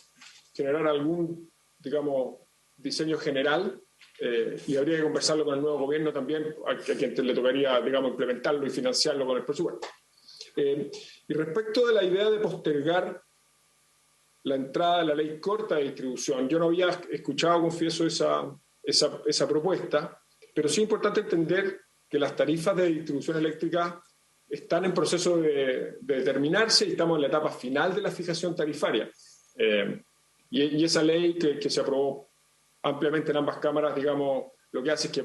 generar algún, digamos, diseño general y habría que conversarlo con el nuevo gobierno también, a quien le tocaría, digamos, implementarlo y financiarlo con el presupuesto. Y respecto de la idea de postergar la entrada de la ley corta de distribución, yo no había escuchado, confieso, esa propuesta, pero sí es importante entender que las tarifas de distribución eléctrica están en proceso de determinarse y estamos en la etapa final de la fijación tarifaria. Y esa ley que se aprobó ampliamente en ambas cámaras, digamos, lo que hace es que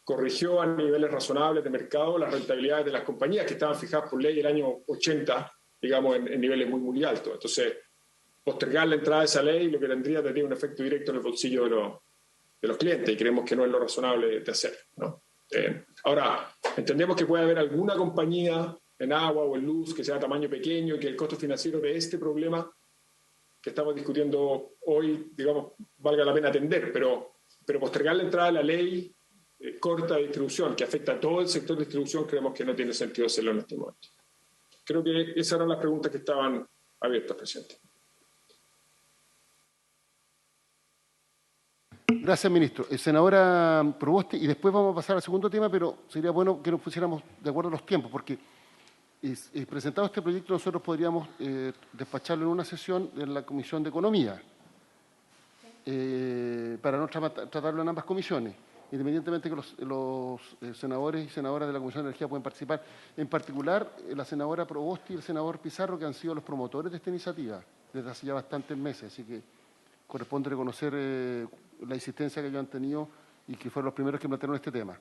corrigió a niveles razonables de mercado las rentabilidades de las compañías que estaban fijadas por ley el año 80, digamos, en niveles muy, muy altos. Entonces, postergar la entrada de esa ley lo que tendría un efecto directo en el bolsillo de los clientes, y creemos que no es lo razonable de hacer, ¿no? Ahora, entendemos que puede haber alguna compañía en agua o en luz que sea de tamaño pequeño y que el costo financiero de este problema que estamos discutiendo hoy, digamos, valga la pena atender, pero postergar la entrada de la ley corta de distribución, que afecta a todo el sector de distribución, creemos que no tiene sentido hacerlo en este momento. Creo que esas eran las preguntas que estaban abiertas, presidente. Gracias, ministro. Senadora Proboste, y después vamos a pasar al segundo tema, pero sería bueno que nos pusiéramos de acuerdo en los tiempos, porque presentado este proyecto nosotros podríamos despacharlo en una sesión en la Comisión de Economía, para no tratarlo en ambas comisiones, independientemente que los senadores y senadoras de la Comisión de Energía pueden participar. En particular, la senadora Proboste y el senador Pizarro, que han sido los promotores de esta iniciativa desde hace ya bastantes meses, así que corresponde reconocer la insistencia que ellos han tenido y que fueron los primeros que plantearon este tema.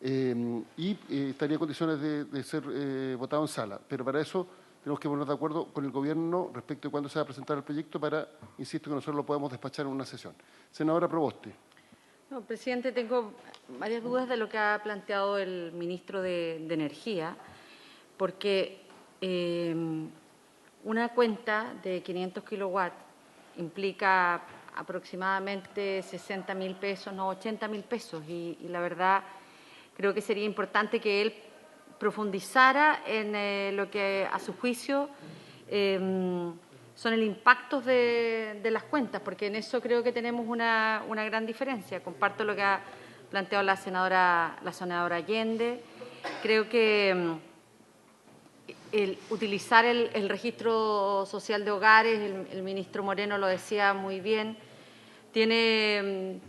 Estaría en condiciones de ser votado en sala. Pero para eso tenemos que ponernos de acuerdo con el Gobierno respecto de cuándo se va a presentar el proyecto para, insisto, que nosotros lo podemos despachar en una sesión. Senadora Proboste. No, presidente, tengo varias dudas de lo que ha planteado el ministro de Energía, porque una cuenta de 500 kilowatts implica aproximadamente 60.000 pesos, no 80.000 pesos, y la verdad creo que sería importante que él profundizara en lo que a su juicio son el impacto de las cuentas, porque en eso creo que tenemos una gran diferencia. Comparto lo que ha planteado la senadora Allende. Creo que utilizar el registro social de hogares, el ministro Moreno lo decía muy bien, tiene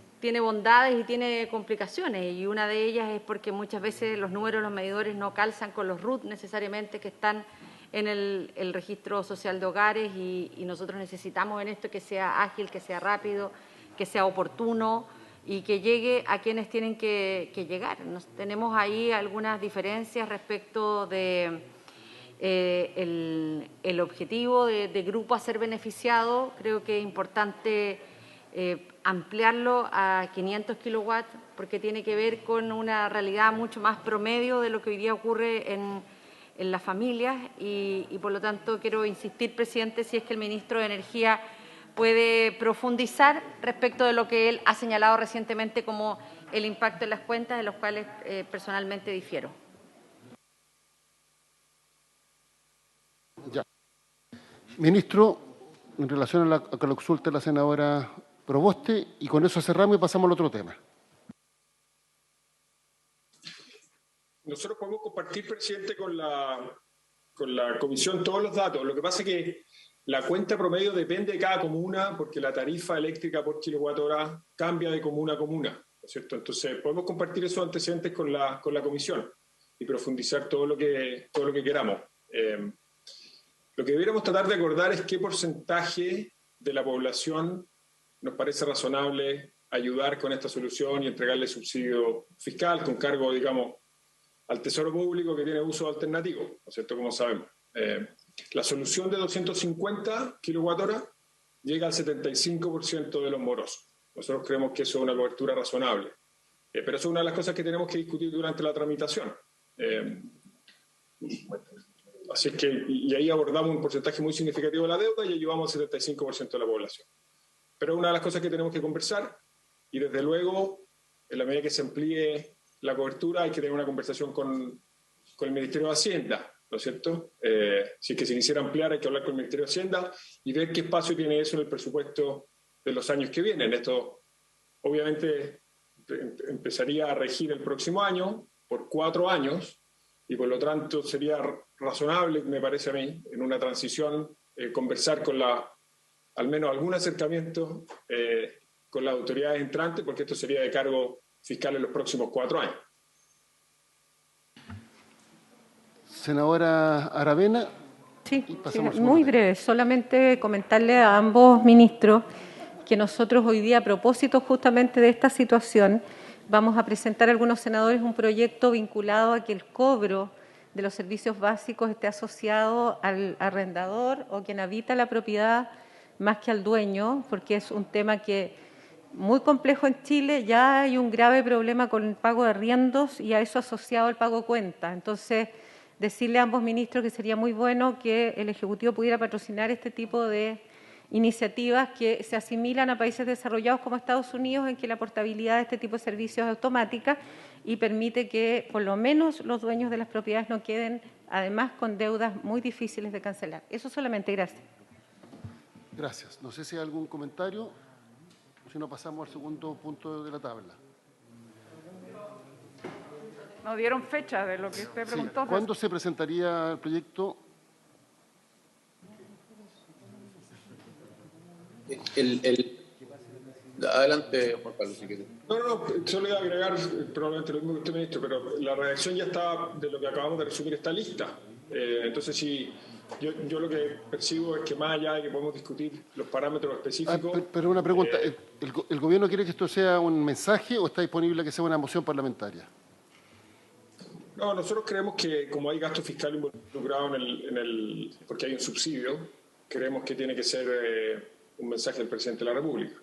bondades y tiene complicaciones, y una de ellas es porque muchas veces los números, los medidores no calzan con los RUT necesariamente que están en el registro social de hogares, y nosotros necesitamos en esto que sea ágil, que sea rápido, que sea oportuno y que llegue a quienes tienen que llegar. Tenemos ahí algunas diferencias respecto de el objetivo de grupo a ser beneficiado. Creo que es importante ampliarlo a 500 kilowatts porque tiene que ver con una realidad mucho más promedio de lo que hoy día ocurre en las familias, y por lo tanto quiero insistir, presidente, si es que el ministro de Energía puede profundizar respecto de lo que él ha señalado recientemente como el impacto en las cuentas, de los cuales personalmente difiero. Ya. Ministro, en relación a la consulta de la senadora Proboste, y con eso cerramos y pasamos al otro tema. Nosotros podemos compartir, presidente, con la comisión todos los datos. Lo que pasa es que la cuenta promedio depende de cada comuna, porque la tarifa eléctrica por kilowatt-hora cambia de comuna a comuna, ¿no es cierto? Entonces, podemos compartir esos antecedentes con la comisión y profundizar todo lo que queramos. Lo que deberíamos tratar de acordar es qué porcentaje de la población nos parece razonable ayudar con esta solución y entregarle subsidio fiscal con cargo, digamos, al Tesoro Público, que tiene uso alternativo, ¿no es cierto? Como sabemos. La solución de 250 kWh llega al 75% de los morosos. Nosotros creemos que eso es una cobertura razonable. Pero eso es una de las cosas que tenemos que discutir durante la tramitación. Así es que, y ahí abordamos un porcentaje muy significativo de la deuda y ayudamos al 75% de la población. Pero es una de las cosas que tenemos que conversar, y desde luego, en la medida que se amplíe la cobertura, hay que tener una conversación con el Ministerio de Hacienda, ¿no es cierto? Si es que se quisiera ampliar, hay que hablar con el Ministerio de Hacienda y ver qué espacio tiene eso en el presupuesto de los años que vienen. Esto, obviamente, empezaría a regir el próximo año, por 4 años, y por lo tanto sería razonable, me parece a mí, en una transición, conversar con al menos algún acercamiento con las autoridades entrantes, porque esto sería de cargo fiscal en los próximos 4 años. Senadora Aravena. Sí, muy breve. Solamente comentarle a ambos ministros que nosotros hoy día, a propósito justamente de esta situación, vamos a presentar a algunos senadores un proyecto vinculado a que el cobro de los servicios básicos esté asociado al arrendador o quien habita la propiedad más que al dueño, porque es un tema que muy complejo en Chile. Ya hay un grave problema con el pago de arriendos y a eso asociado el pago de cuentas. Entonces, decirle a ambos ministros que sería muy bueno que el Ejecutivo pudiera patrocinar este tipo de iniciativas que se asimilan a países desarrollados como Estados Unidos, en que la portabilidad de este tipo de servicios es automática y permite que por lo menos los dueños de las propiedades no queden además con deudas muy difíciles de cancelar. Eso solamente. Gracias. Gracias. No sé si hay algún comentario. Si no, pasamos al segundo punto de la tabla. No dieron fecha de lo que usted preguntó. Sí. ¿Cuándo se presentaría el proyecto? Adelante, Juan Carlos, si quiere. No, solo iba a agregar probablemente lo mismo que usted, ministro, pero la redacción ya está, de lo que acabamos de resumir, está lista. Entonces, sí, yo lo que percibo es que más allá de que podemos discutir los parámetros específicos... Pero una pregunta, ¿el gobierno quiere que esto sea un mensaje o está disponible que sea una moción parlamentaria? No, nosotros creemos que como hay gasto fiscal involucrado porque hay un subsidio, creemos que tiene que ser un mensaje del presidente de la República.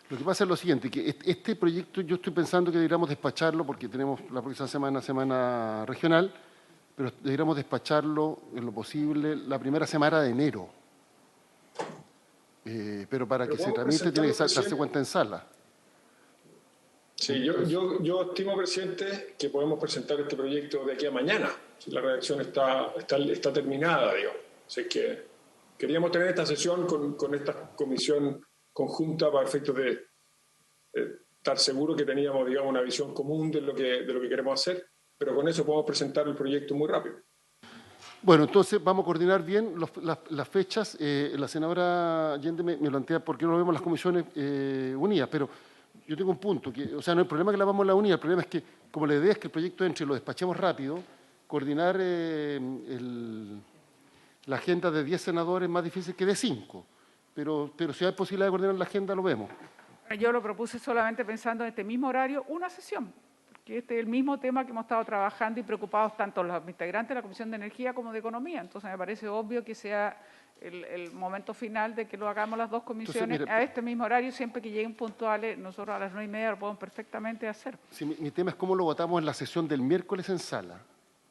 Lo que pasa es lo siguiente, que este proyecto yo estoy pensando que deberíamos despacharlo, porque tenemos la próxima semana regional, pero deberíamos despacharlo en lo posible la primera semana de enero. Pero para que se tramite tiene que darse cuenta en sala. Sí, yo estimo, presidente, que podemos presentar este proyecto de aquí a mañana. Si la redacción está terminada, digo. Así que queríamos tener esta sesión con esta comisión conjunta para efectos de estar seguro que teníamos, digamos, una visión común de lo que queremos hacer, pero con eso podemos presentar el proyecto muy rápido. Bueno, entonces vamos a coordinar bien las fechas. La senadora Allende me plantea por qué no lo vemos en las comisiones unidas, pero yo tengo un punto, o sea, no hay problema que la vamos a la unida, el problema es que, como la idea es que el proyecto entre y lo despachemos rápido, coordinar la agenda de 10 senadores es más difícil que de 5, pero si hay posibilidad de coordinar la agenda, lo vemos. Yo lo propuse solamente pensando en este mismo horario, una sesión, porque este es el mismo tema que hemos estado trabajando y preocupados tanto los integrantes de la Comisión de Energía como de Economía. Entonces, me parece obvio que sea el momento final de que lo hagamos las dos comisiones. Entonces, mire, a este mismo horario, siempre que lleguen puntuales, nosotros a las 9:30 lo podemos perfectamente hacer. Sí, mi tema es cómo lo votamos en la sesión del miércoles en sala.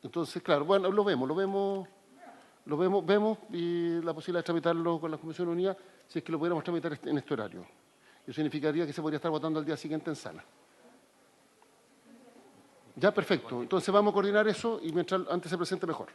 Entonces, claro, bueno, lo vemos y la posibilidad de tramitarlo con la Comisión Unida, si es que lo pudiéramos tramitar en este horario. Eso significaría que se podría estar votando al día siguiente en sala. Ya, perfecto. Entonces vamos a coordinar eso y mientras antes se presente mejor.